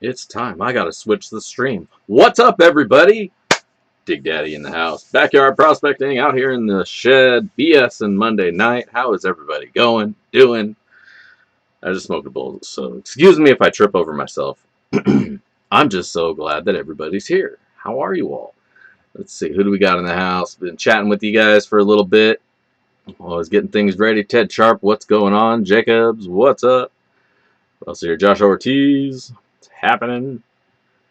It's time. I gotta switch the stream. What's up, everybody? Dig Daddy in the house. Backyard prospecting out here in the shed. BS and Monday night. How is everybody going? Doing? I just smoked a bowl, so excuse me if I trip over myself. I'm just so glad that everybody's here. How are you all? Let's see. Who do we got in the house? Been chatting with you guys for a little bit. I was getting things ready. Ted Sharp, what's going on? Jacobs, what's up? Who else here? Josh Ortiz. What's happening?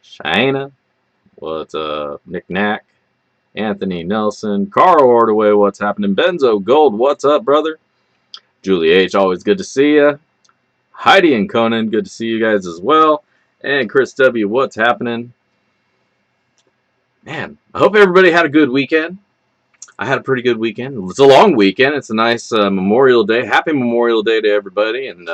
China. What's up? Nick Knack. Anthony Nelson. Carl Ordaway, what's happening? Benzo Gold, what's up, brother? Julie H, always good to see you. Heidi and Conan, good to see you guys as well. And Chris W, what's happening? Man, I hope everybody had a good weekend. I had a pretty good weekend. It's a long weekend. It's a nice Memorial Day. Happy Memorial Day to everybody. And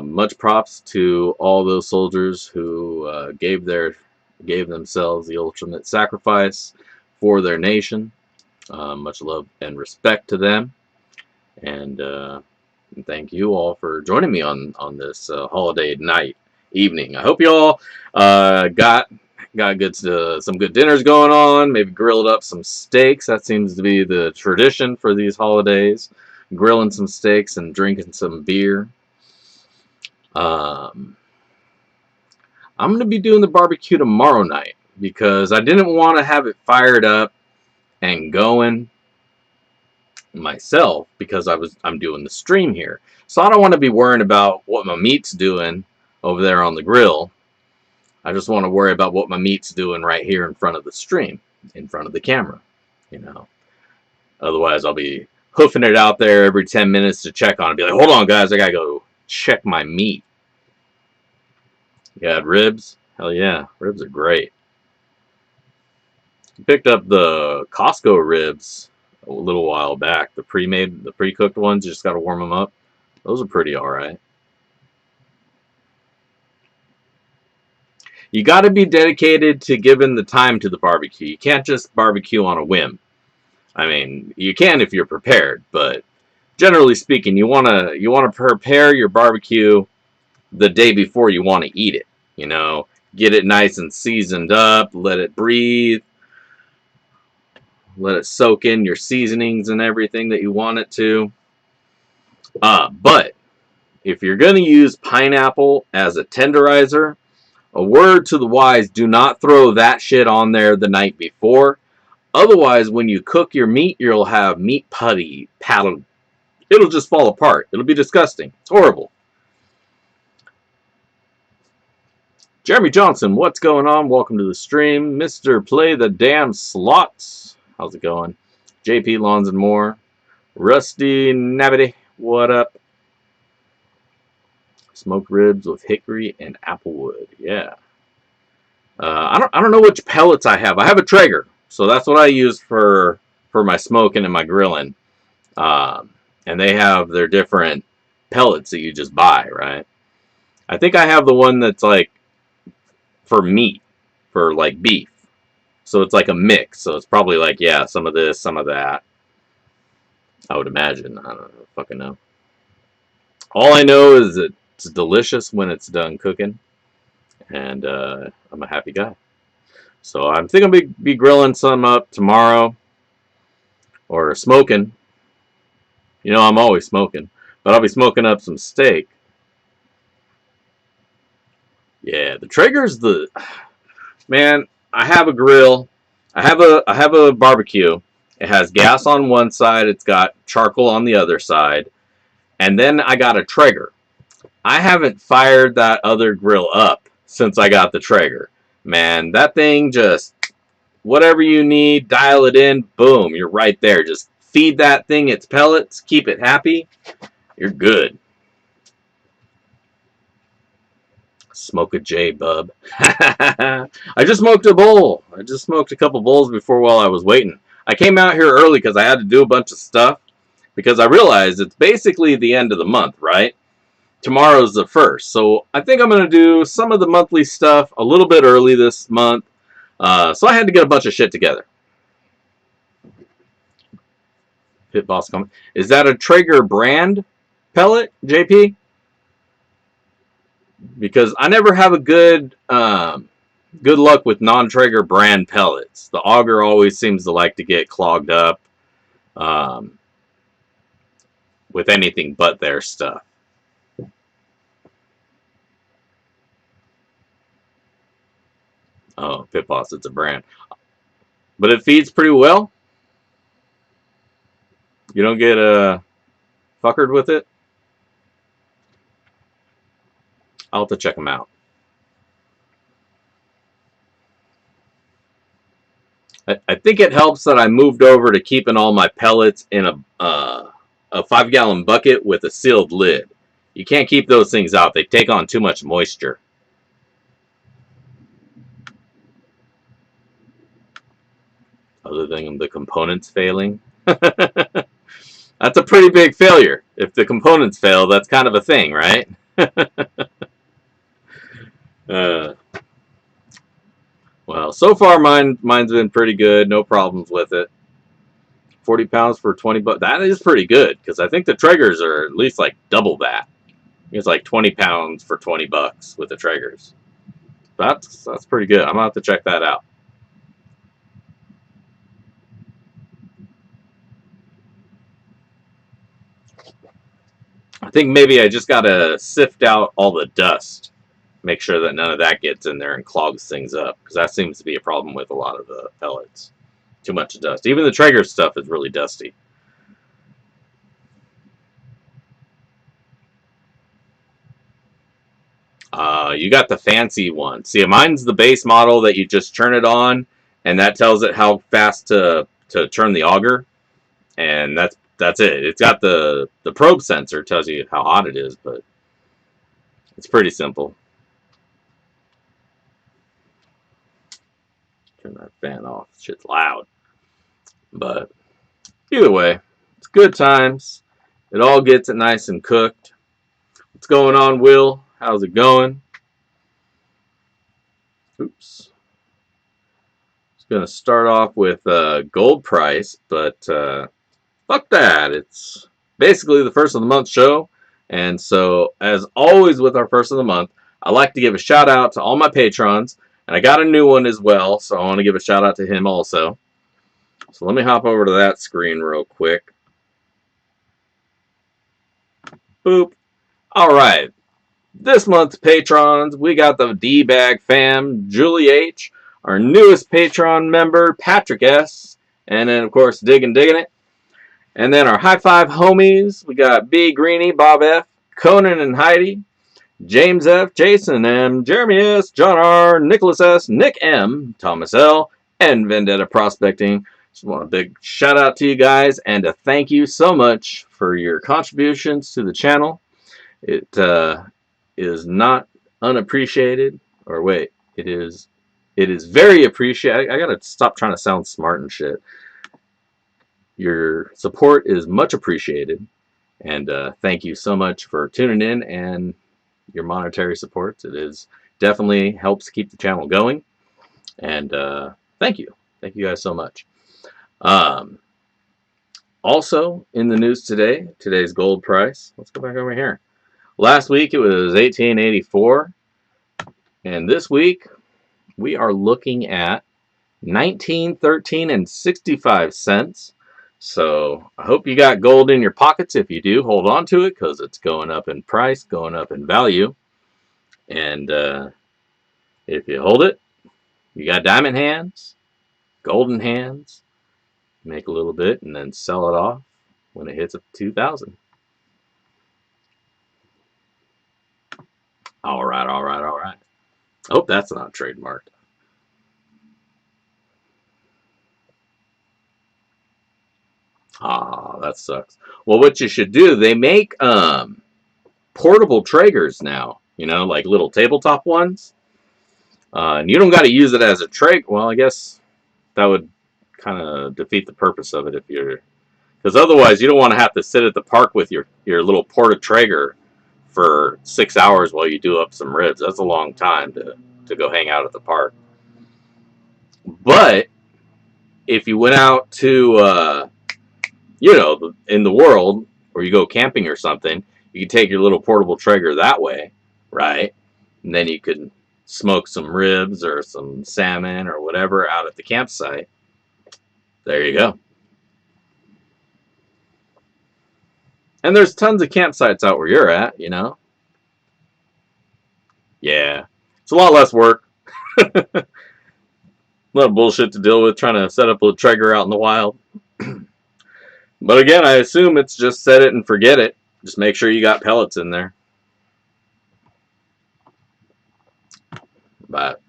much props to all those soldiers who gave themselves the ultimate sacrifice for their nation. Much love and respect to them. And thank you all for joining me on this holiday evening. I hope you all got some good dinners going on. Maybe grilled up some steaks. That seems to be the tradition for these holidays. Grilling some steaks and drinking some beer. I'm going to be doing the barbecue tomorrow night because I didn't want to have it fired up and going myself because I'm doing the stream here. So I don't want to be worrying about what my meat's doing over there on the grill. I just want to worry about what my meat's doing right here in front of the stream, in front of the camera, you know. Otherwise, I'll be hoofing it out there every 10 minutes to check on it. Be like, hold on, guys, I gotta go check my meat. You had ribs? Hell yeah, ribs are great. Picked up the Costco ribs a little while back. The pre-made, the pre-cooked ones, you just gotta warm them up. Those are pretty alright. You gotta be dedicated to giving the time to the barbecue. You can't just barbecue on a whim. I mean, you can if you're prepared, but generally speaking, you wanna prepare your barbecue the day before you want to eat it. You know, get it nice and seasoned up, let it breathe, let it soak in your seasonings and everything that you want it to. But if you're going to use pineapple as a tenderizer, a word to the wise, do not throw that shit on there the night before. Otherwise, when you cook your meat, you'll have meat putty, paddle. It'll just fall apart. It'll be disgusting. It's horrible. Jeremy Johnson, what's going on? Welcome to the stream. Mr. Play the Damn Slots. How's it going? JP Lawns and More. Rusty Nabity, what up? Smoked ribs with hickory and applewood. Yeah. I don't know which pellets I have. I have a Traeger, so that's what I use for my smoking and my grilling. And they have their different pellets that you just buy, right? I think I have the one that's like for meat, for like beef. So it's like a mix. So it's probably like, yeah, some of this, some of that. I would imagine. I don't fucking know. All I know is that it's delicious when it's done cooking. And I'm a happy guy. So I'm thinking I'll be grilling some up tomorrow. Or smoking. You know, I'm always smoking. But I'll be smoking up some steak. Yeah, the Traeger's the... Man, I have a grill. I have a barbecue. It has gas on one side. It's got charcoal on the other side. And then I got a Traeger. I haven't fired that other grill up since I got the Traeger. Man, that thing just... Whatever you need, dial it in, boom, you're right there. Just feed that thing its pellets, keep it happy. You're good. Smoke a J, bub. I just smoked a bowl. I just smoked a couple bowls before while I was waiting. I came out here early because I had to do a bunch of stuff. Because I realized it's basically the end of the month, right? Tomorrow's the 1st. So I think I'm going to do some of the monthly stuff a little bit early this month. So I had to get a bunch of shit together. Pit Boss comment. Is that a Traeger brand pellet, JP? because I never have a good luck with non-Traeger brand pellets. The auger always seems to like to get clogged up with anything but their stuff. Oh, Pit Boss, it's a brand. But it feeds pretty well. You don't get fuckered with it. I'll have to check them out. I think it helps that I moved over to keeping all my pellets in a 5-gallon bucket with a sealed lid. You can't keep those things out. They take on too much moisture. Other than the components failing. That's a pretty big failure. If the components fail, that's kind of a thing, right? Well, so far mine's been pretty good. No problems with it. 40 pounds for 20 bucks. That is pretty good, because I think the Traegers are at least like double that. It's like 20 pounds for 20 bucks with the Traegers. That's pretty good. I'm going to have to check that out. I think maybe I just got to sift out all the dust. Make sure that none of that gets in there and clogs things up, because that seems to be a problem with a lot of the pellets. Too much dust. Even the Traeger stuff is really dusty. You got the fancy one. See, mine's the base model that you just turn it on, and that tells it how fast to turn the auger, and that's it. It's got the probe sensor, tells you how hot it is, but it's pretty simple. Turn that fan off. Shit's loud. But either way, it's good times. It all gets it nice and cooked. What's going on, Will? How's it going? Oops. It's going to start off with gold price, but fuck that. It's basically the first of the month show. And so, as always with our first of the month, I like to give a shout out to all my patrons. And I got a new one as well, so I want to give a shout out to him also. So let me hop over to that screen real quick. Boop. All right. This month's patrons, we got the D-Bag fam, Julie H., our newest patron member, Patrick S., and then, of course, Diggin' It. And then our high five homies, we got B. Greeny, Bob F., Conan and Heidi, James F., Jason M., Jeremy S., John R., Nicholas S., Nick M., Thomas L., and Vendetta Prospecting. Just want a big shout out to you guys and a thank you so much for your contributions to the channel. It is not unappreciated, or wait, it is very appreciated. I gotta stop trying to sound smart and shit. Your support is much appreciated, and thank you so much for tuning in and your monetary supports. It is definitely helps keep the channel going, and thank you guys so much. Also in the news today, today's gold price. Let's go back over here. Last week it was $18.84, and this week we are looking at $19.13 65 cents. So I hope you got gold in your pockets. If you do, hold on to it, because it's going up in price, going up in value. And if you hold it, you got diamond hands, golden hands, make a little bit and then sell it off when it hits up 2,000. All right. I hope that's not trademarked. Ah, that sucks. Well, what you should do, they make portable Traegers now, you know, like little tabletop ones. And you don't got to use it as a Traeger. Well, I guess that would kind of defeat the purpose of it if you're, because otherwise you don't want to have to sit at the park with your little porta Traeger for 6 hours while you do up some ribs. That's a long time to go hang out at the park. But if you went out to you know, in the world, or you go camping or something, you can take your little portable Traeger that way, right? And then you could smoke some ribs or some salmon or whatever out at the campsite. There you go. And there's tons of campsites out where you're at, you know. Yeah. It's a lot less work. A lot of bullshit to deal with trying to set up a Traeger out in the wild. But again, I assume it's just set it and forget it. Just make sure you got pellets in there. But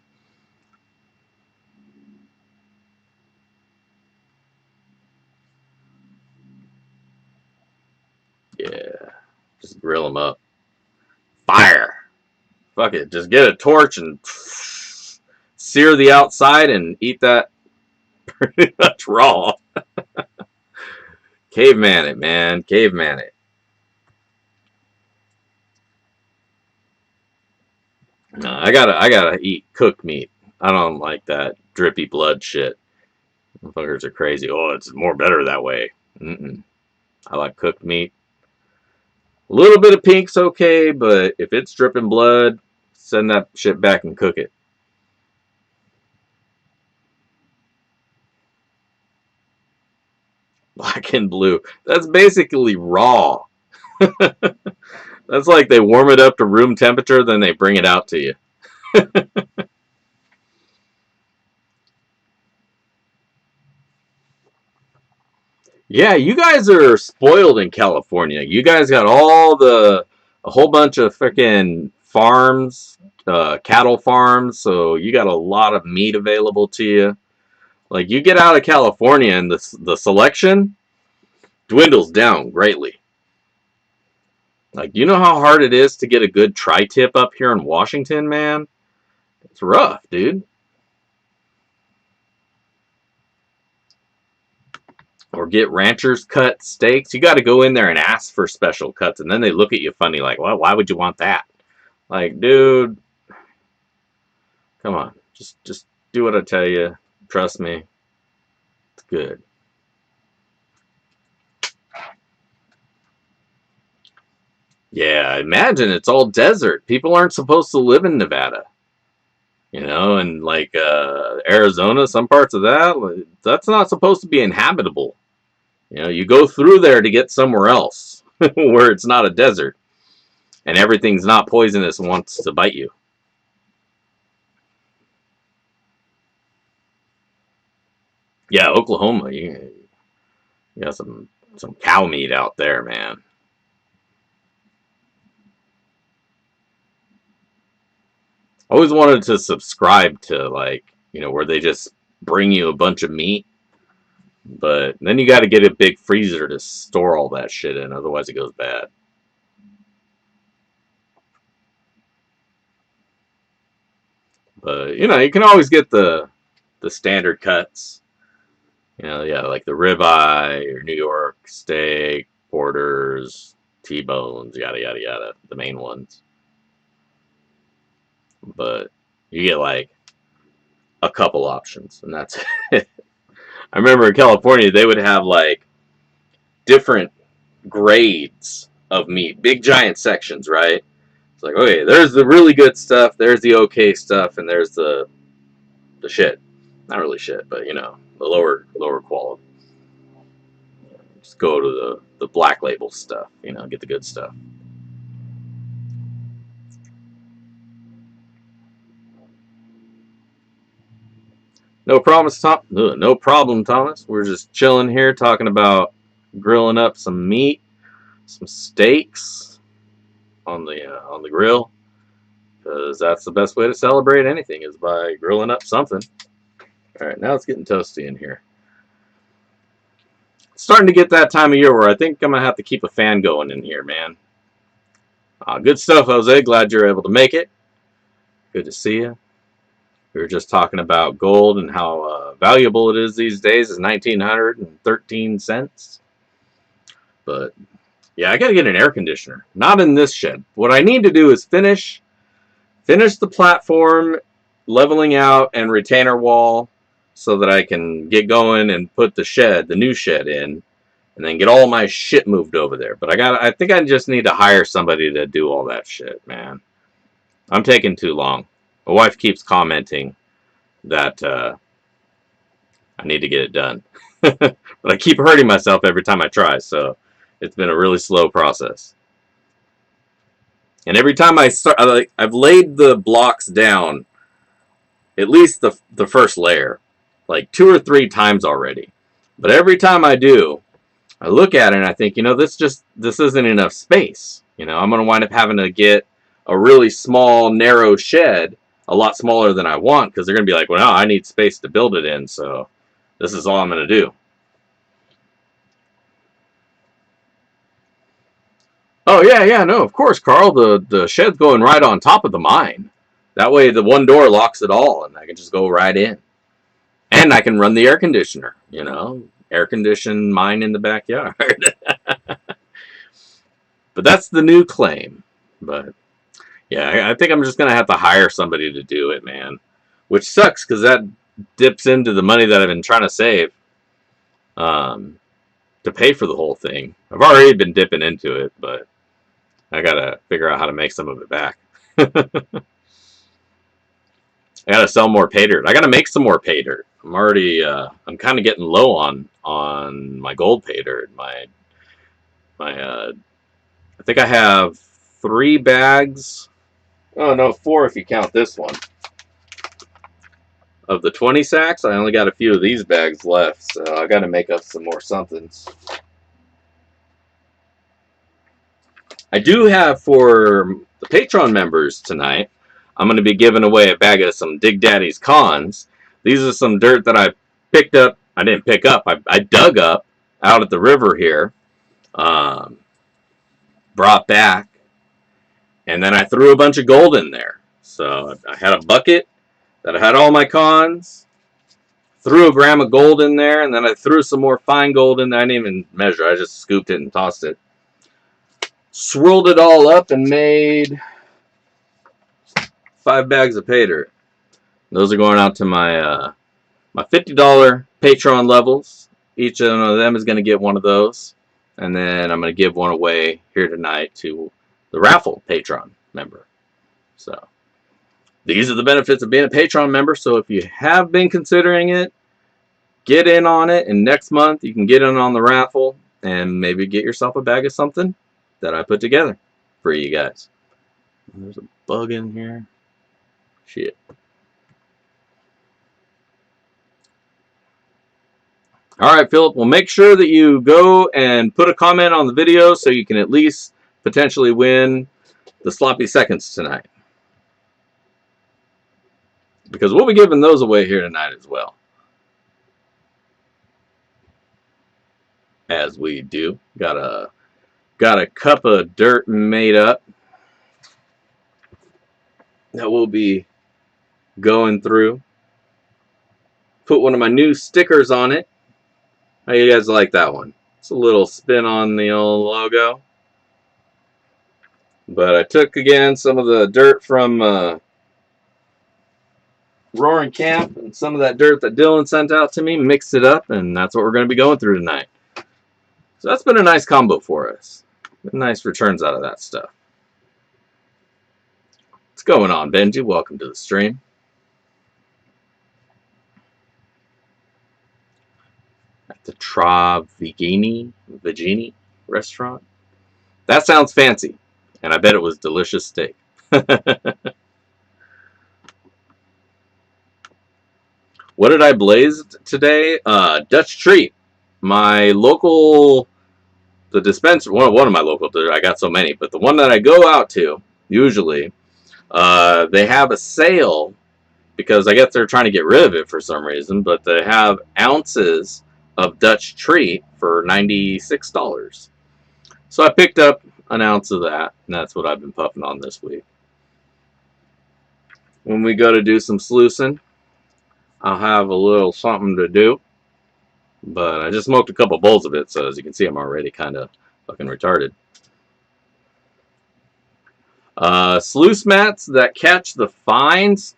yeah, just grill them up. Fire. Fuck it. Just get a torch and sear the outside and eat that pretty much raw. Caveman it, man. Caveman it. No, I gotta eat cooked meat. I don't like that drippy blood shit. Motherfuckers are crazy. Oh, it's more better that way. I like cooked meat. A little bit of pink's okay, but if it's dripping blood, send that shit back and cook it. Black and blue. That's basically raw. That's like they warm it up to room temperature, then they bring it out to you. Yeah, you guys are spoiled in California. You guys got a whole bunch of freaking farms, cattle farms, so you got a lot of meat available to you. Like, you get out of California and the selection dwindles down greatly. Like, you know how hard it is to get a good tri-tip up here in Washington, man? It's rough, dude. Or get ranchers cut steaks. You got to go in there and ask for special cuts, and then they look at you funny like, well, why would you want that? Like, dude, come on. Just do what I tell you. Trust me. It's good. Yeah, imagine it's all desert. People aren't supposed to live in Nevada. You know, and like Arizona, some parts of that, that's not supposed to be inhabitable. You know, you go through there to get somewhere else where it's not a desert and everything's not poisonous and wants to bite you. Yeah, Oklahoma, you got some cow meat out there, man. I always wanted to subscribe to, like, you know, where they just bring you a bunch of meat. But then you got to get a big freezer to store all that shit in, otherwise it goes bad. But, you know, you can always get the standard cuts. You know, yeah, like the ribeye, or New York steak, porters, T-bones, yada, yada, yada, the main ones. But you get, like, a couple options, and that's it. I remember in California, they would have, like, different grades of meat. Big, giant sections, right? It's like, okay, there's the really good stuff, there's the okay stuff, and there's the shit. Not really shit, but, you know, the lower quality. Just go to the black label stuff, you know, get the good stuff. No problem, no problem, Thomas. We're just chilling here talking about grilling up some meat, some steaks on the grill, because that's the best way to celebrate anything is by grilling up something. All right, now it's getting toasty in here. It's starting to get that time of year where I think I'm gonna have to keep a fan going in here, man. Good stuff, Jose. Glad you're able to make it. Good to see you. We were just talking about gold and how valuable it is these days. Is 1,913 cents. But yeah, I got to get an air conditioner. Not in this shed. What I need to do is finish the platform, leveling out, and retainer wall, so that I can get going and put the new shed in, and then get all my shit moved over there. But I think I just need to hire somebody to do all that shit, man. I'm taking too long. My wife keeps commenting that I need to get it done. But I keep hurting myself every time I try, so it's been a really slow process. And every time I start, I've laid the blocks down, at least the first layer, like 2 or 3 times already. But every time I do, I look at it and I think, this isn't enough space. I'm going to wind up having to get a really small, narrow shed, a lot smaller than I want, because they're going to be like, well, no, I need space to build it in, so this is all I'm going to do. Oh, yeah, no, of course, Carl. The shed's going right on top of the mine. That way the one door locks it all, and I can just go right in. And I can run the air conditioner, air condition mine in the backyard. But that's the new claim. But, yeah, I think I'm just going to have to hire somebody to do it, man. Which sucks, because that dips into the money that I've been trying to save to pay for the whole thing. I've already been dipping into it, but I gotta figure out how to make some of it back. I gotta sell more pay dirt. I gotta make some more pay dirt. I'm kind of getting low on my gold pay dirt. I think I have 3 bags. Oh no, 4 if you count this one. Of the 20 sacks, I only got a few of these bags left, so I gotta make up some more somethings. I do have, for the Patron members tonight, I'm going to be giving away a bag of some Dig Daddy's Cons. These are some dirt that I picked up. I didn't pick up. I dug up out at the river here. Brought back. And then I threw a bunch of gold in there. So I had a bucket that had all my cons. Threw a gram of gold in there. And then I threw some more fine gold in there. I didn't even measure. I just scooped it and tossed it. Swirled it all up and made 5 bags of pay dirt. Those are going out to my my $50 Patreon levels. Each one of them is going to get one of those. And then I'm going to give one away here tonight to the raffle Patreon member. So these are the benefits of being a Patreon member. So if you have been considering it, get in on it. And next month you can get in on the raffle and maybe get yourself a bag of something that I put together for you guys. There's a bug in here. Shit. Alright, Philip, well, make sure that you go and put a comment on the video so you can at least potentially win the sloppy seconds tonight. Because we'll be giving those away here tonight as well. As we do. Got a cup of dirt made up that we'll be going through. Put one of my new stickers on it. How you guys like that one? It's a little spin on the old logo. But I took again some of the dirt from Roaring Camp and some of that dirt that Dylan sent out to me, mixed it up, and that's what we're going to be going through tonight. So that's been a nice combo for us. Nice returns out of that stuff. What's going on, Benji? Welcome to the stream. At the Travagini restaurant. That sounds fancy, and I bet it was delicious steak. What did I blaze today? Dutch treat. My local, the dispenser, one of my local, I got so many, but the one that I go out to, usually, they have a sale, because I guess they're trying to get rid of it for some reason, but they have ounces of Dutch treat for $96. So I picked up an ounce of that, and that's what I've been puffing on this week. When we go to do some sluicing, I'll have a little something to do. But I just smoked a couple bowls of it, so as you can see, I'm already kind of fucking retarded. Sluice mats that catch the fines.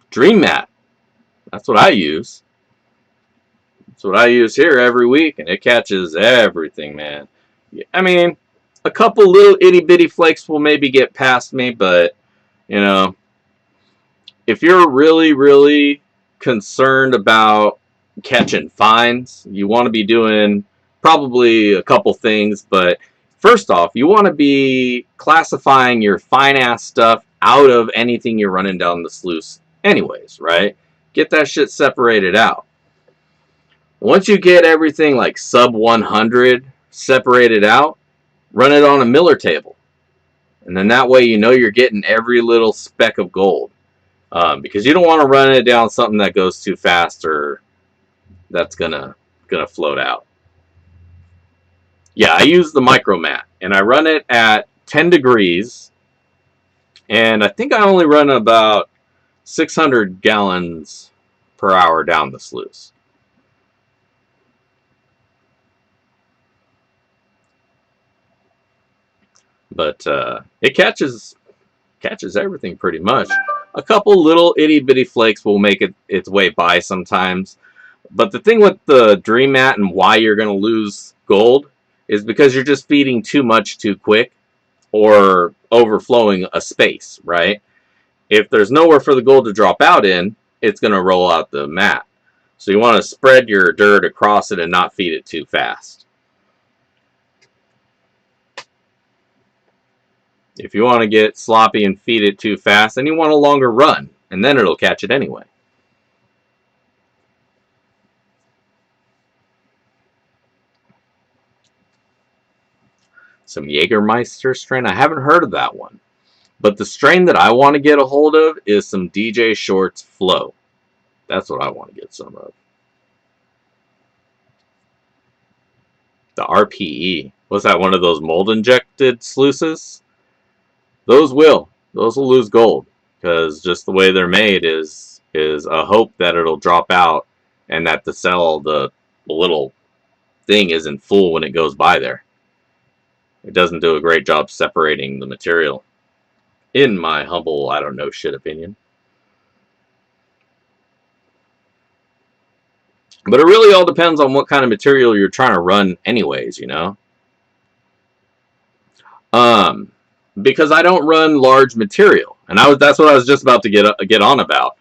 Dream mat. That's what I use. That's what I use here every week, and it catches everything, man. I mean, A couple little itty bitty flakes will maybe get past me, but you know, if you're really concerned about catching fines, you want to be doing probably a couple things. But first off, you want to be classifying your fine ass stuff out of anything you're running down the sluice anyways, right? Get that shit separated out. Once you get everything like sub 100 separated out, run it on a Miller table. And then that way you know you're getting every little speck of gold. Because you don't want to run it down something that goes too fast or that's gonna float out. Yeah, I use the micromat and I run it at 10 degrees, and I think I only run about 600 gallons per hour down the sluice. But it catches everything pretty much. A couple little itty bitty flakes will make its way by sometimes. But the thing with the Dream Mat and why you're going to lose gold is because you're just feeding too much too quick or overflowing a space, right? If there's nowhere for the gold to drop out in, it's going to roll out the mat. So you want to spread your dirt across it and not feed it too fast. If you want to get sloppy and feed it too fast, then you want a longer run, and then it'll catch it anyway. Some Jägermeister strain. I haven't heard of that one. But the strain that I want to get a hold of is some DJ Shorts Flow. That's what I want to get some of. The RPE. Was that one of those mold injected sluices? Those will lose gold. Because just the way they're made is a hope that it'll drop out and that the cell, the little thing isn't full when it goes by there. It doesn't do a great job separating the material. In my humble, I don't know shit opinion. But it really all depends on what kind of material you're trying to run anyways, you know? Because I don't run large material. And that's what I was just about to get on about.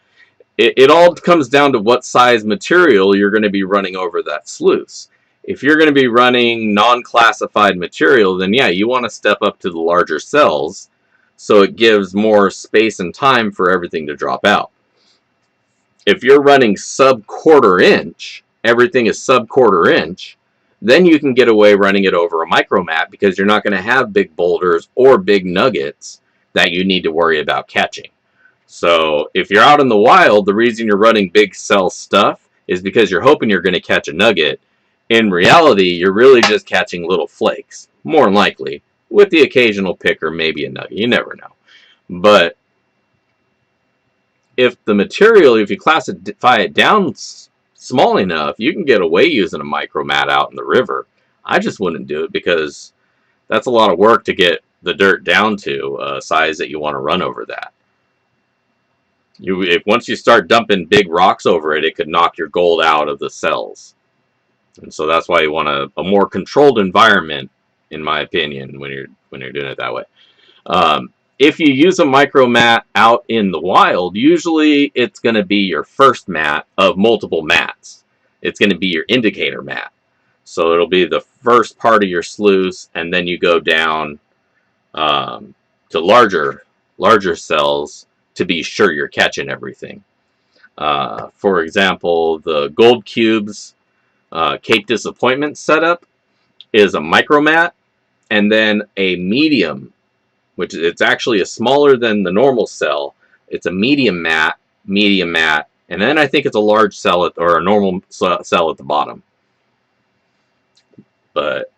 It all comes down to what size material you're going to be running over that sluice. If you're going to be running non-classified material, then yeah, you want to step up to the larger cells so it gives more space and time for everything to drop out. If you're running sub-quarter inch, everything is sub-quarter inch, then you can get away running it over a micromat because you're not going to have big boulders or big nuggets that you need to worry about catching. So if you're out in the wild, the reason you're running big cell stuff is because you're hoping you're going to catch a nugget. In reality, you're really just catching little flakes, more than likely, with the occasional pick or maybe a nugget. You never know. But if the material, if you classify it down small enough, you can get away using a micromat out in the river. I just wouldn't do it because that's a lot of work to get the dirt down to a size that you want to run over that. Once you start dumping big rocks over it, it could knock your gold out of the cells. And so that's why you want a more controlled environment, in my opinion, when you're doing it that way. If you use a micromat out in the wild, usually it's going to be your first mat of multiple mats. It's going to be your indicator mat. So it'll be the first part of your sluice, and then you go down to larger cells to be sure you're catching everything. For example, the Gold Cubes Cape Disappointment setup is a micromat and then a medium, which it's actually a smaller than the normal cell. It's a medium mat, and then I think it's a large cell or a normal cell at the bottom. But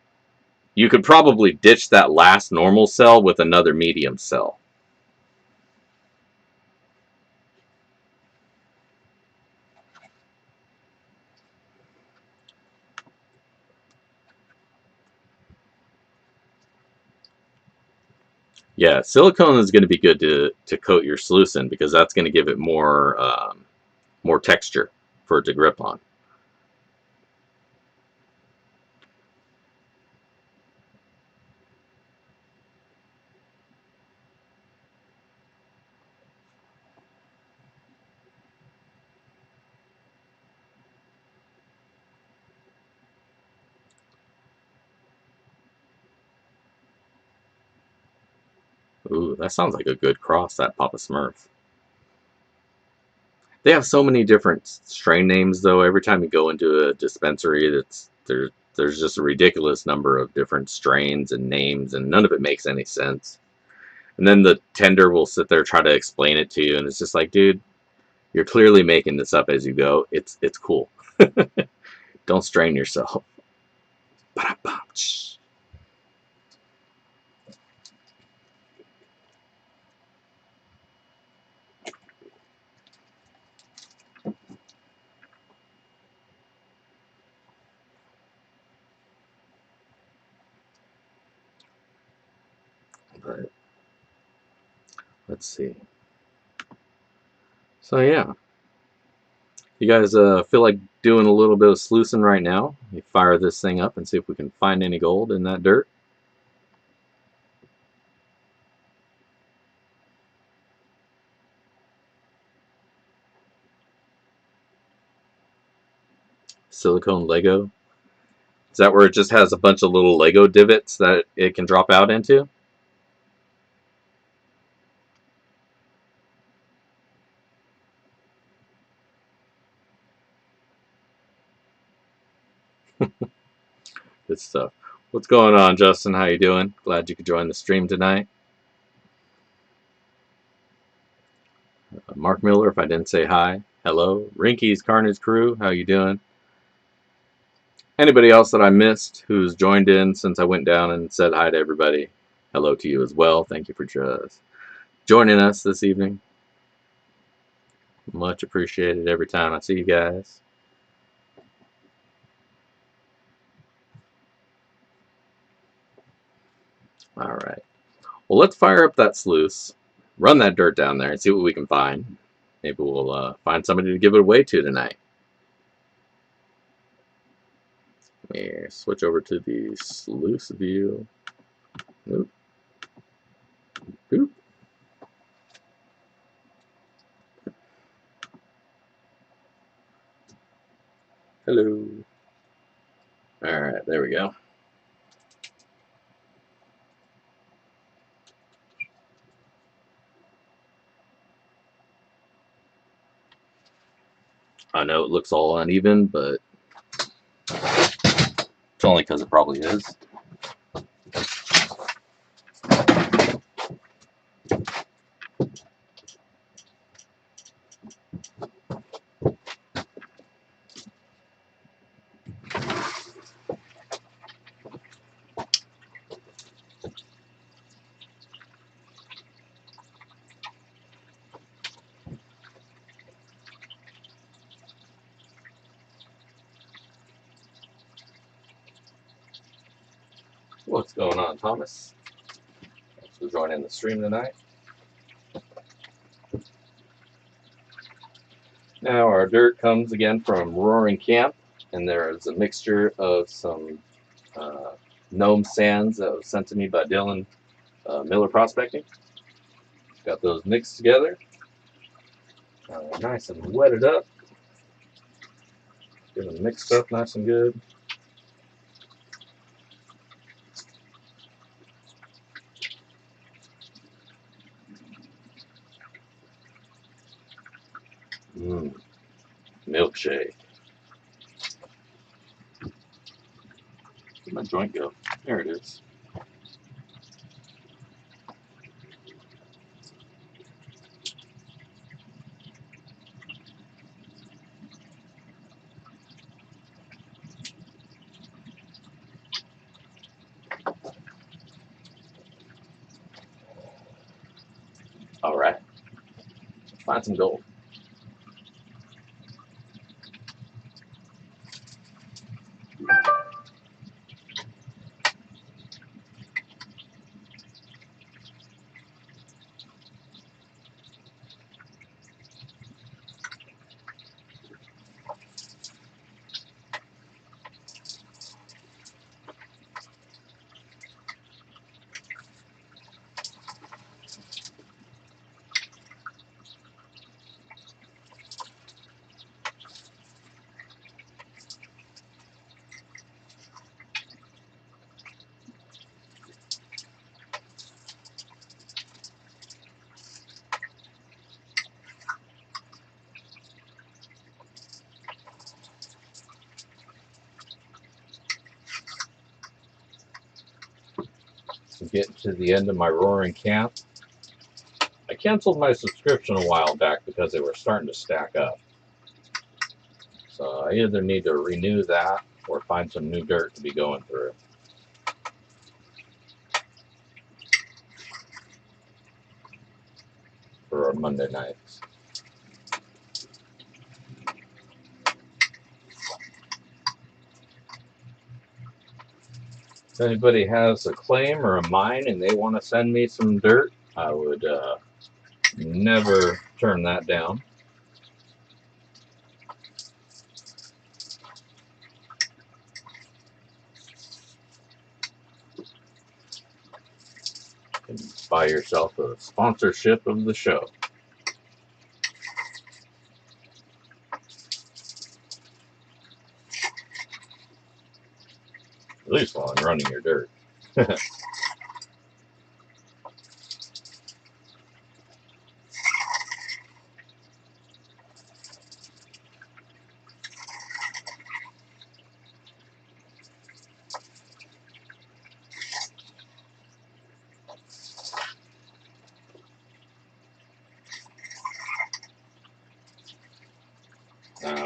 you could probably ditch that last normal cell with another medium cell. Yeah, silicone is going to be good to coat your sluice in because that's going to give it more texture for it to grip on. Ooh, that sounds like a good cross, that Papa Smurf. They have so many different strain names, though. Every time you go into a dispensary, there's just a ridiculous number of different strains and names, and none of it makes any sense. And then the tender will sit there try to explain it to you, and it's just like, dude, you're clearly making this up as you go. It's cool. Don't strain yourself. But let's see. So yeah, you guys feel like doing a little bit of sluicing right now? We fire this thing up and see if we can find any gold in that dirt. Silicone Lego. Is that where it just has a bunch of little Lego divots that it can drop out into? Good stuff. What's going on, Justin? How you doing? Glad you could join the stream tonight. Mark Miller, if I didn't say hi, hello. Rinky's Carnage Crew, how you doing? Anybody else that I missed who's joined in since I went down and said hi to everybody, hello to you as well. Thank you for just joining us this evening. Much appreciated every time I see you guys. All right. Well, let's fire up that sluice, run that dirt down there, and see what we can find. Maybe we'll find somebody to give it away to tonight. Here, switch over to the sluice view. Oop. Oop. Hello. All right, there we go. I know it looks all uneven, but it's only because it probably is. What's going on, Thomas? Thanks for joining the stream tonight. Now our dirt comes again from Roaring Camp, and there's a mixture of some gnome sands that was sent to me by Dylan Miller Prospecting. Got those mixed together, nice and wetted up. Get them mixed up nice and good. Milkshake. Where'd my joint go? There it is. All right. Let's find some gold. getting to the end of my roaring camp. I canceled my subscription a while back because they were starting to stack up. So I either need to renew that or find some new dirt to be going through. For our Monday nights. If anybody has a claim or a mine and they want to send me some dirt, I would never turn that down. You can buy yourself a sponsorship of the show. At least while I'm running your dirt.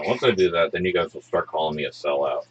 Once I do that, then you guys will start calling me a sellout.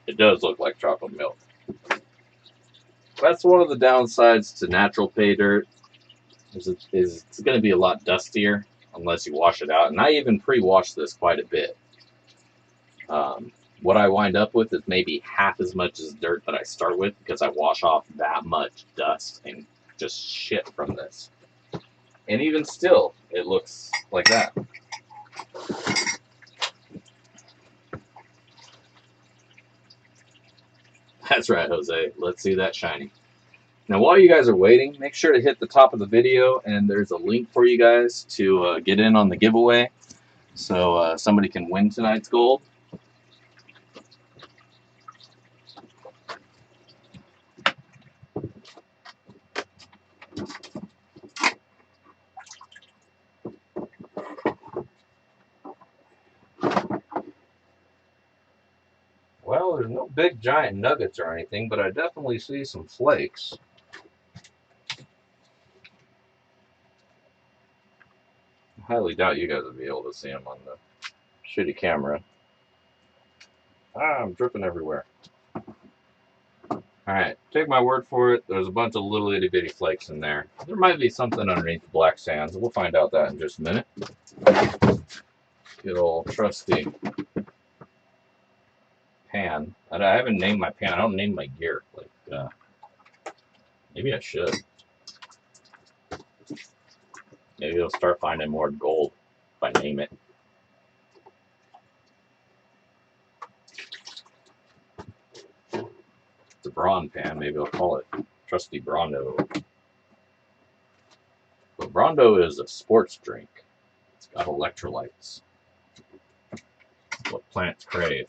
It does look like chocolate milk. That's one of the downsides to natural pay dirt. Is it's going to be a lot dustier unless you wash it out. And I even pre-wash this quite a bit. What I wind up with is maybe half as much as dirt that I start with because I wash off that much dust and just shit from this. And even still, it looks like that. That's right, Jose. Let's see that shiny. Now, while you guys are waiting, make sure to hit the top of the video, and there's a link for you guys to get in on the giveaway so somebody can win tonight's gold. Well, there's no big giant nuggets or anything, but I definitely see some flakes. I highly doubt you guys will be able to see them on the shitty camera. I'm dripping everywhere. Alright, take my word for it. There's a bunch of little itty bitty flakes in there. There might be something underneath the black sands. We'll find out that in just a minute. Good old trusty pan. I haven't named my pan. I don't name my gear. Like, maybe I should. Maybe you'll start finding more gold if I name it. It's a Braun pan. Maybe I'll call it Trusty Brondo. But Brondo is a sports drink. It's got electrolytes. What plants crave.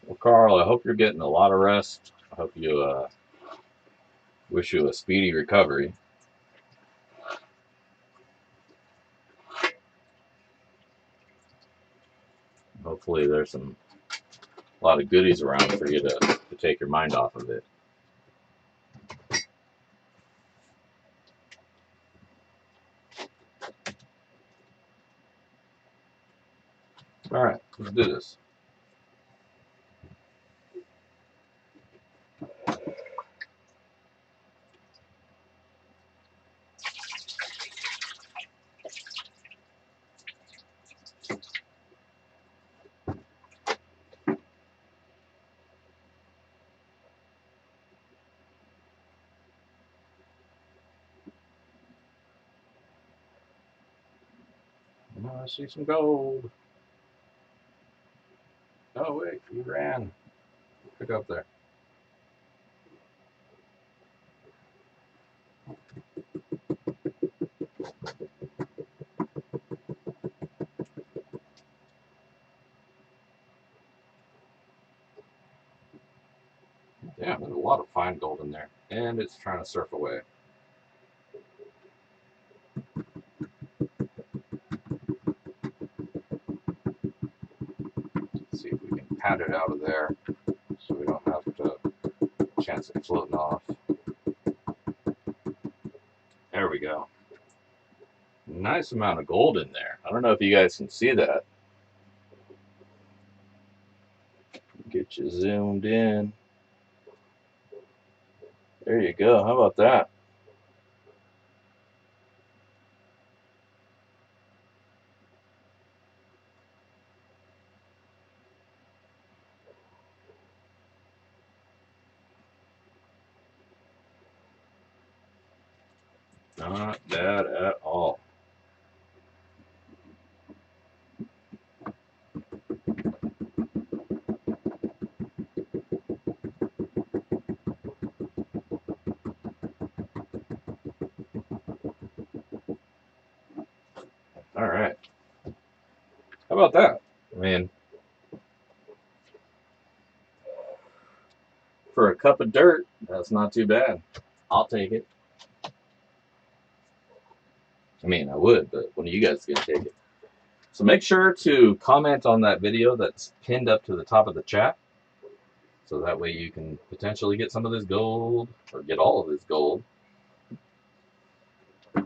Well, Carl, I hope you're getting a lot of rest. I hope you wish you a speedy recovery. Hopefully there's a lot of goodies around for you to take your mind off of it. All right, let's do this. Oh, I see some gold. Oh wait, you ran. Pick up there. Damn, there's a lot of fine gold in there. And it's trying to surf away. Let's see if we can pat it out of there so we don't have to chance it floating off. There we go. Nice amount of gold in there. I don't know if you guys can see that. Get you zoomed in. There you go. How about that? Not bad at all. All right. How about that? I mean, for a cup of dirt, that's not too bad. I'll take it. I mean, I would, but one of you guys is going to take it. So make sure to comment on that video that's pinned up to the top of the chat. So that way you can potentially get some of this gold, or get all of this gold. You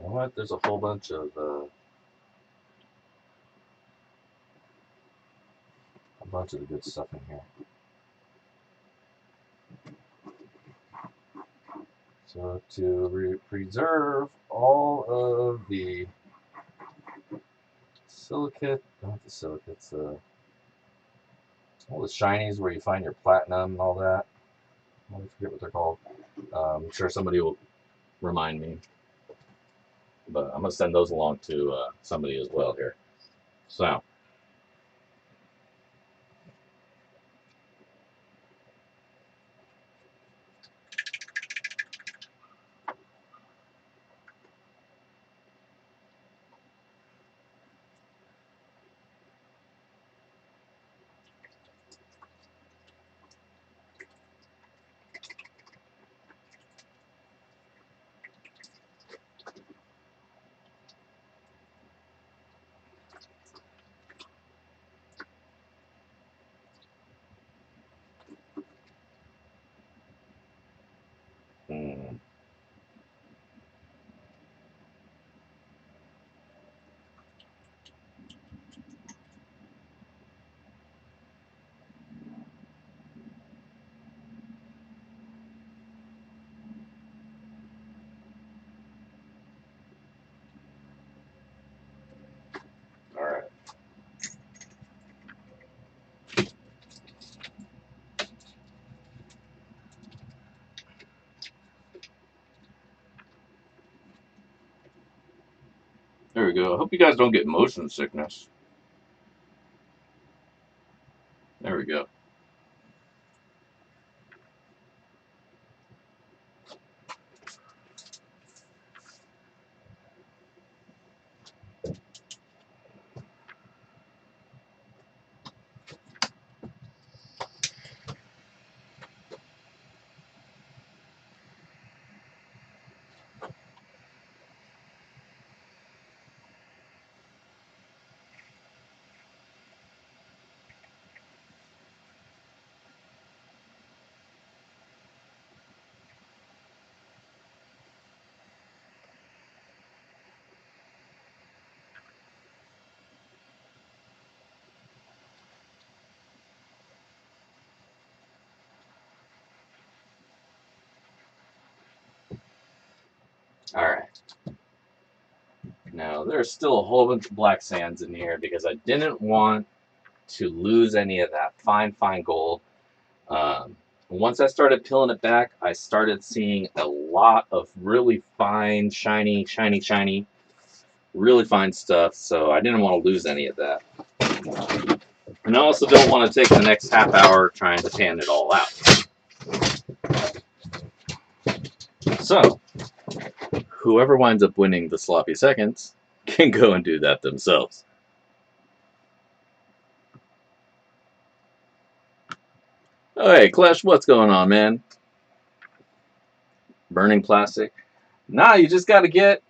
know what? There's a whole bunch of the good stuff in here. So to preserve all of the silicate, not the silicates, all the shinies where you find your platinum and all that. I forget what they're called. I'm sure somebody will remind me. But I'm going to send those along to somebody as well here. So. Hmm. All right. There we go. I hope you guys don't get motion sickness. There we go. Alright. Now, there's still a whole bunch of black sands in here because I didn't want to lose any of that fine, fine gold. Once I started peeling it back, I started seeing a lot of really fine, shiny, shiny, shiny, really fine stuff, so I didn't want to lose any of that. And I also don't want to take the next half hour trying to pan it all out. So, whoever winds up winning the sloppy seconds can go and do that themselves. Oh, hey, Clash, what's going on, man? Burning plastic? Nah, you just got to get...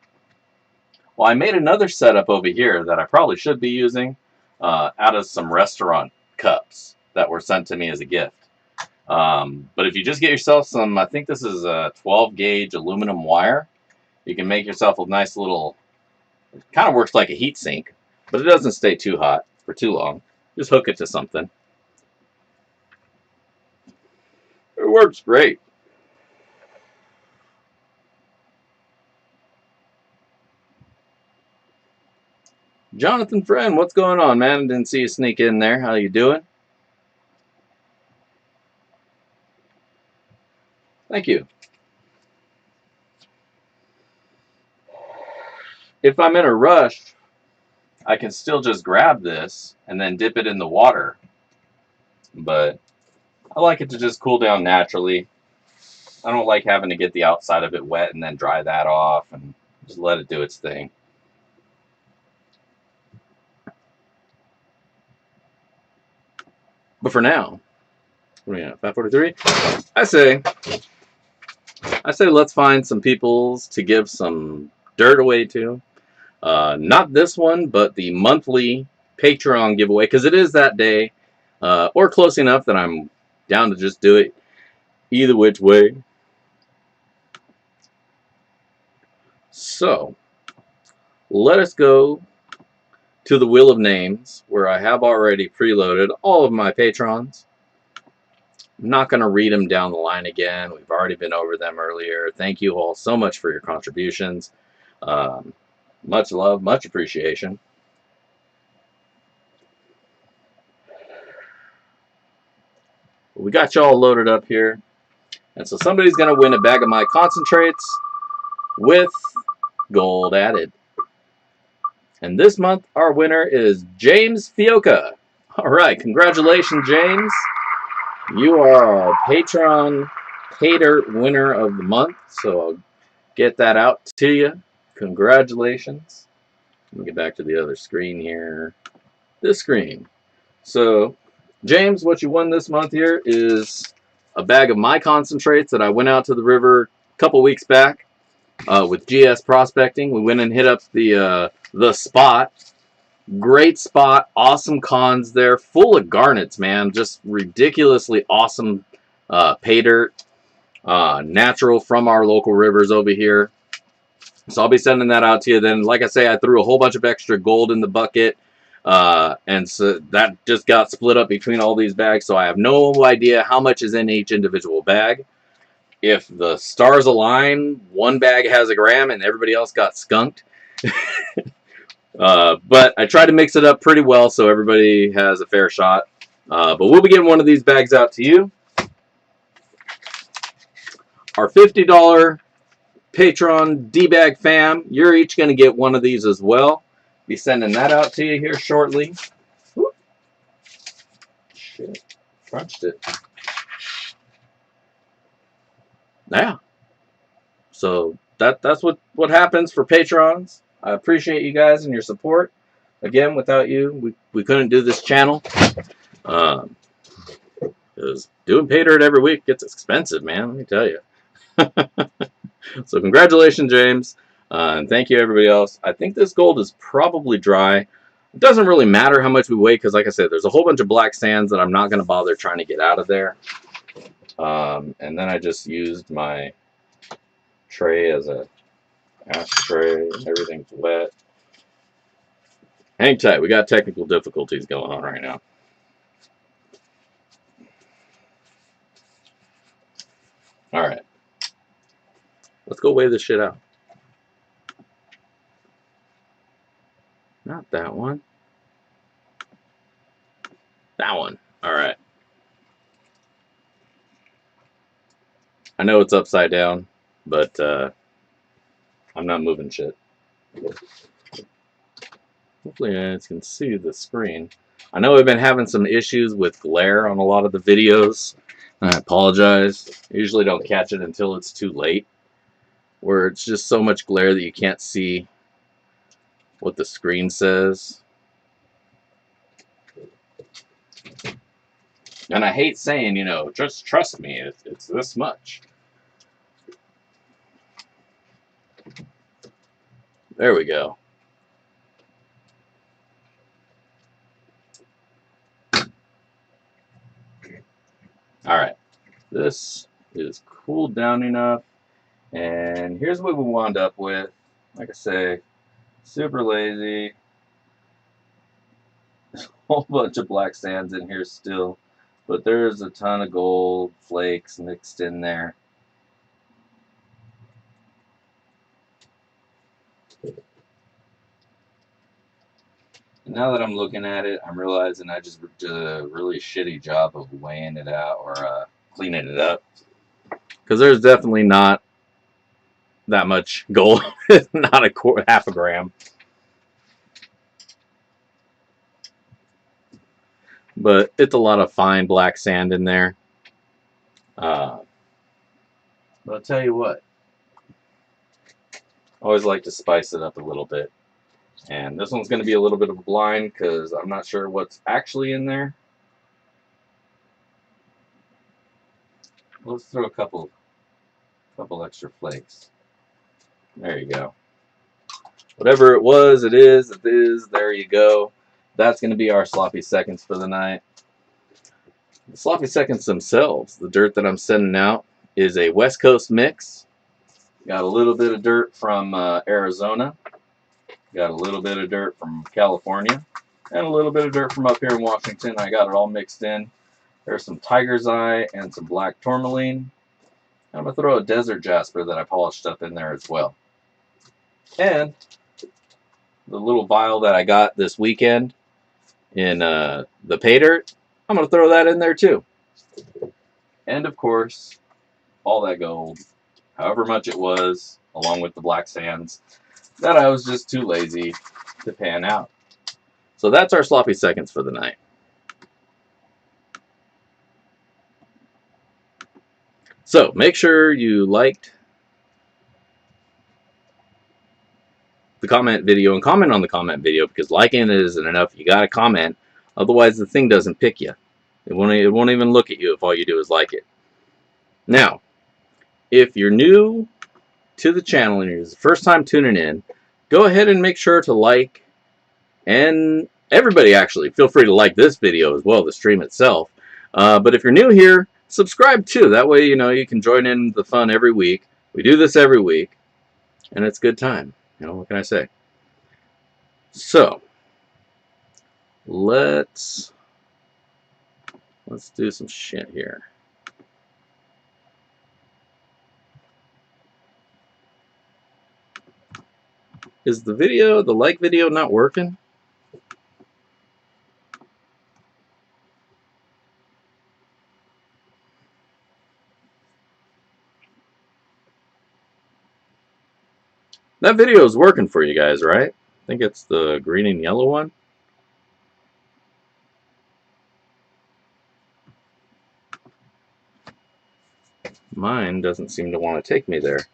Well, I made another setup over here that I probably should be using out of some restaurant cups that were sent to me as a gift. But if you just get yourself some, I think this is a 12 gauge aluminum wire, you can make yourself a nice little, it kind of works like a heat sink, but it doesn't stay too hot for too long. Just hook it to something. It works great. Jonathan Friend, what's going on, man? I didn't see you sneak in there. How you doing? Thank you. If I'm in a rush, I can still just grab this and then dip it in the water. But I like it to just cool down naturally. I don't like having to get the outside of it wet and then dry that off and just let it do its thing. But for now, 543. I say let's find some peoples to give some dirt away to. Not this one, but the monthly Patreon giveaway, because it is that day, or close enough that I'm down to just do it either which way. So, let us go to the Wheel of Names, where I have already preloaded all of my patrons. I'm not going to read them down the line again. We've already been over them earlier. Thank you all so much for your contributions. Much love, much appreciation. We got y'all loaded up here. And so somebody's going to win a bag of my concentrates with gold added. And this month, our winner is James Fioca. All right, congratulations, James. You are our Patron Pater winner of the month, so I'll get that out to you. Congratulations. Let me get back to the other screen here. This screen. So, James, what you won this month here is a bag of my concentrates that I went out to the river a couple weeks back with GS Prospecting. We went and hit up the spot. Great spot, awesome cons there, full of garnets, man. Just ridiculously awesome pay dirt, natural from our local rivers over here. So I'll be sending that out to you. Then, like I say, I threw a whole bunch of extra gold in the bucket, and so that just got split up between all these bags. So I have no idea how much is in each individual bag. If the stars align, one bag has a gram and everybody else got skunked. But I tried to mix it up pretty well so everybody has a fair shot. But we'll be getting one of these bags out to you. Our $50 Patron D-Bag fam, you're each going to get one of these as well. Be sending that out to you here shortly. Whoop. Shit, crunched it. Yeah. So that's what happens for patrons. I appreciate you guys and your support. Again, without you, we couldn't do this channel. Because doing pay dirt every week gets expensive, man. Let me tell you. So congratulations, James. And thank you, everybody else. I think this gold is probably dry. It doesn't really matter how much we weigh because, like I said, there's a whole bunch of black sands that I'm not going to bother trying to get out of there. And then I just used my tray as a ashtray. Everything's wet. Hang tight. We got technical difficulties going on right now. All right. Let's go weigh this shit out. Not that one. That one. All right. I know it's upside down, but I'm not moving shit. Hopefully you guys can see the screen. I know I've been having some issues with glare on a lot of the videos. I apologize. I usually don't catch it until it's too late, where it's just so much glare that you can't see what the screen says. And I hate saying, you know, just trust me, it's this much. There we go. Alright, this is cooled down enough, and here's what we wound up with. Like I say, super lazy. Whole bunch of black sands in here still, but there's a ton of gold flakes mixed in there. And now that I'm looking at it, I'm realizing I just did a really shitty job of weighing it out or cleaning it up, because there's definitely not that much gold. Not half a gram. But it's a lot of fine black sand in there. But I'll tell you what, I always like to spice it up a little bit. And this one's going to be a little bit of a blind because I'm not sure what's actually in there. Let's throw a couple extra flakes. There you go. Whatever it was, it is. There you go. That's going to be our sloppy seconds for the night. The sloppy seconds themselves, the dirt that I'm sending out, is a West Coast mix. Got a little bit of dirt from Arizona. Got a little bit of dirt from California. And a little bit of dirt from up here in Washington. I got it all mixed in. There's some tiger's eye and some black tourmaline. I'm going to throw a desert jasper that I polished up in there as well. And the little vial that I got this weekend in the pay dirt, I'm going to throw that in there too. And of course, all that gold, however much it was, along with the black sands, that I was just too lazy to pan out. So that's our sloppy seconds for the night. So make sure you liked the comment video and comment on the comment video, because liking it isn't enough. You got to comment, otherwise the thing doesn't pick you. It won't even look at you if all you do is like it. Now, if you're new to the channel and you're the first time tuning in, go ahead and make sure to like, and everybody actually, feel free to like this video as well, the stream itself. But if you're new here, subscribe too. That way, you know, you can join in the fun every week. We do this every week, and it's a good time. You know, what can I say? So, let's do some shit here. Is the like video not working? That video is working for you guys, right? I think it's the green and yellow one. Mine doesn't seem to want to take me there.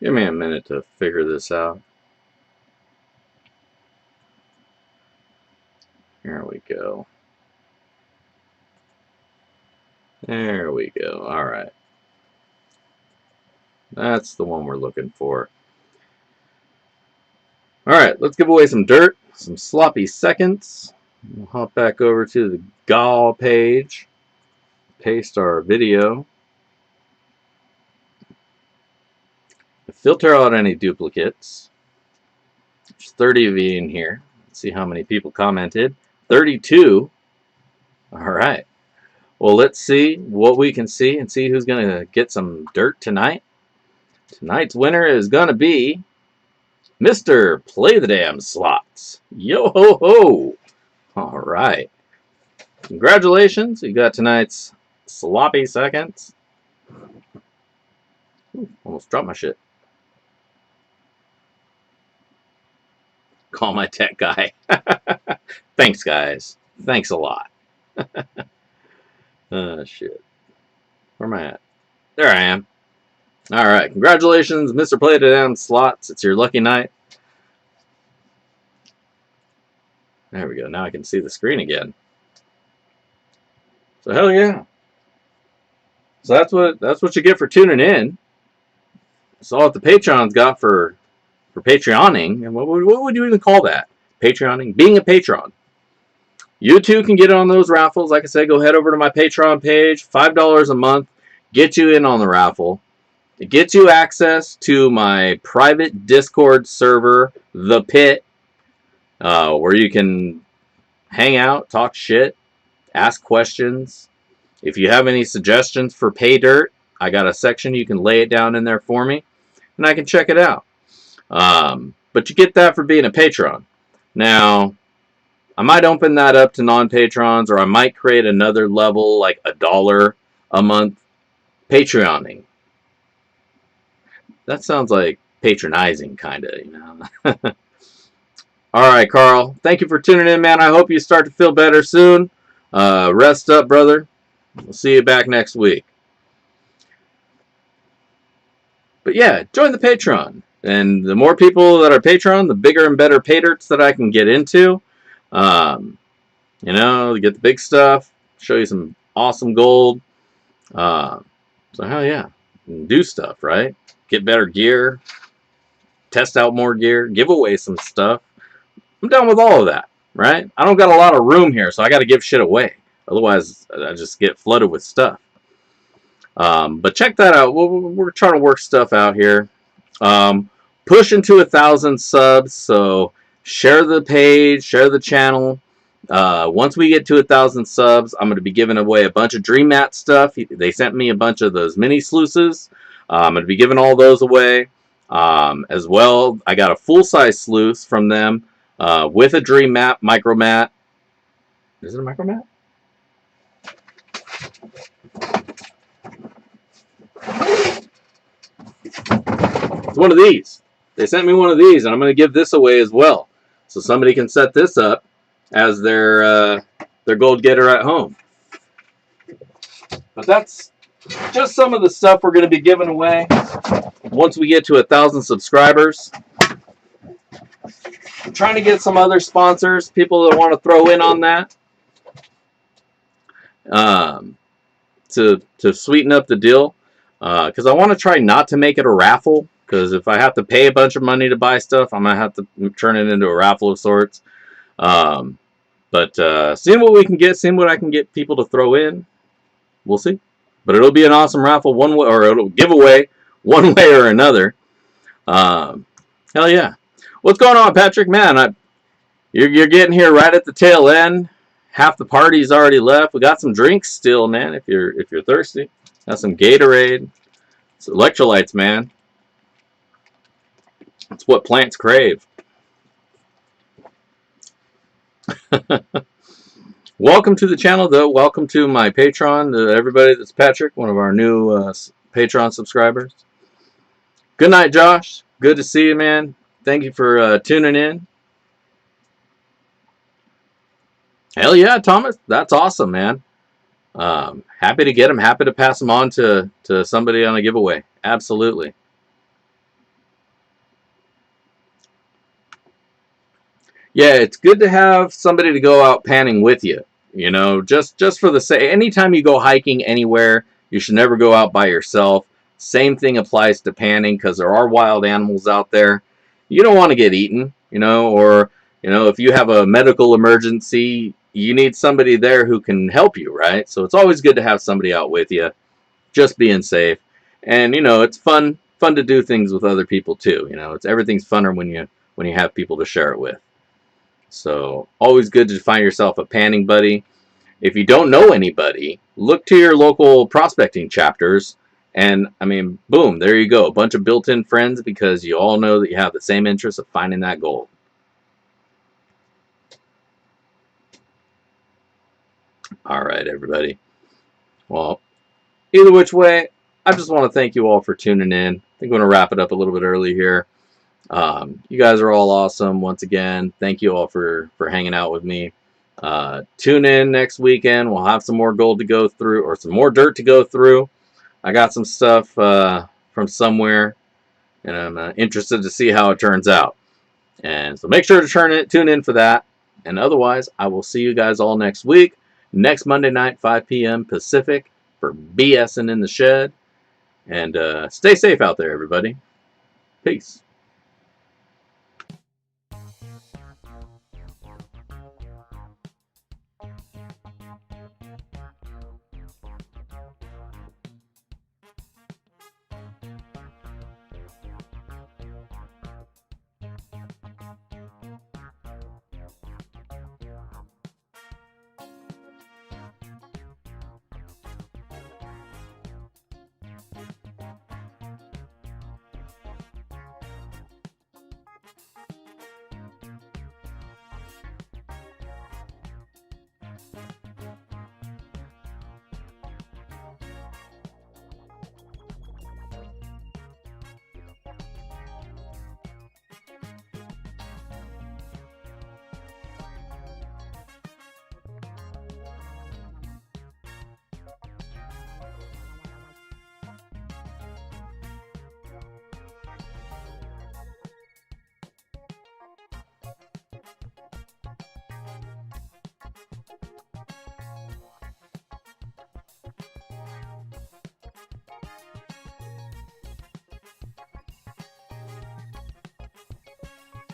Give me a minute to figure this out. Here we go. There we go. Alright. That's the one we're looking for. Alright, let's give away some dirt, some sloppy seconds. We'll hop back over to the gall page. paste our video. Filter out any duplicates. There's 30 of you in here. Let's see how many people commented. 32. All right. Well, let's see what we can see and see who's going to get some dirt tonight. Tonight's winner is going to be Mr. Play the Damn Slots. Yo ho ho. All right. Congratulations. You got tonight's sloppy seconds. Ooh, almost dropped my shit. Call my tech guy. Thanks, guys. Thanks a lot. Oh, shit. Where am I at? There I am. All right. Congratulations, Mr. Play the Damn Slots. It's your lucky night. There we go. Now I can see the screen again. So hell yeah. So that's what you get for tuning in. That's all what the Patreon's got for Patreoning. And what would you even call that? Patreoning? Being a patron. You too can get on those raffles. Like I said, go head over to my Patreon page. $5 a month. Get you in on the raffle. It gets you access to my private Discord server, The Pit, where you can hang out, talk shit, ask questions. If you have any suggestions for pay dirt, I got a section you can lay it down in there for me, and I can check it out. But you get that for being a patron. Now, I might open that up to non-patrons, or I might create another level, like $1 a month Patreoning. That sounds like patronizing, kind of, you know. All right, Carl. Thank you for tuning in, man. I hope you start to feel better soon. Rest up, brother. We'll see you back next week. But yeah, join the Patreon. And the more people that are Patreon, the bigger and better pay dirts that I can get into. You know, get the big stuff. Show you some awesome gold. So hell yeah. Do stuff, right? Get better gear. Test out more gear. Give away some stuff. I'm down with all of that, right? I don't got a lot of room here, so I got to give shit away. Otherwise, I just get flooded with stuff. But check that out. We're trying to work stuff out here. Push into 1,000 subs, so share the page, share the channel. Once we get to 1,000 subs, I'm going to be giving away a bunch of Dream Mat stuff. They sent me a bunch of those mini sluices. I'm going to be giving all those away. As well, I got a full-size sluice from them with a Dream Mat, micro mat. Is it a micro mat? It's one of these. They sent me one of these, and I'm going to give this away as well. So somebody can set this up as their gold getter at home. But that's just some of the stuff we're going to be giving away once we get to 1,000 subscribers. I'm trying to get some other sponsors, people that want to throw in on that, to sweeten up the deal. Because I want to try not to make it a raffle. Because if I have to pay a bunch of money to buy stuff, I'm going to have to turn it into a raffle of sorts. But seeing what we can get, seeing what I can get people to throw in, we'll see. But it'll be an awesome raffle one way, or it'll giveaway one way or another. Hell yeah. What's going on, Patrick? Man, you're getting here right at the tail end. Half the party's already left. We got some drinks still, man, if you're thirsty. Got some Gatorade. It's electrolytes, man. That's what plants crave. Welcome to the channel, though. Welcome to my Patreon. To everybody, that's Patrick, one of our new Patreon subscribers. Good night, Josh. Good to see you, man. Thank you for tuning in. Hell yeah, Thomas. That's awesome, man. Happy to get them. Happy to pass them on to somebody on a giveaway. Absolutely. Yeah, it's good to have somebody to go out panning with you. You know, just for the sake. Anytime you go hiking anywhere, you should never go out by yourself. Same thing applies to panning, because there are wild animals out there. You don't want to get eaten, you know, or, you know, if you have a medical emergency, you need somebody there who can help you, right? So it's always good to have somebody out with you, just being safe. And it's fun to do things with other people too. Everything's funner when you have people to share it with. So always good to find yourself a panning buddy. If you don't know anybody, look to your local prospecting chapters. And I mean, boom, there you go. A bunch of built-in friends because you all know that you have the same interest of finding that gold. All right, everybody. Well, either which way, I just want to thank you all for tuning in. I think I'm going to wrap it up a little bit early here. You guys are all awesome. Once again, thank you all for hanging out with me. Tune in next weekend. We'll have some more gold to go through, or some more dirt to go through. I got some stuff from somewhere, and I'm interested to see how it turns out. And so make sure to tune in for that. And otherwise, I will see you guys all next week, next Monday night, 5 p.m. Pacific, for BSing in the Shed. And stay safe out there, everybody. Peace.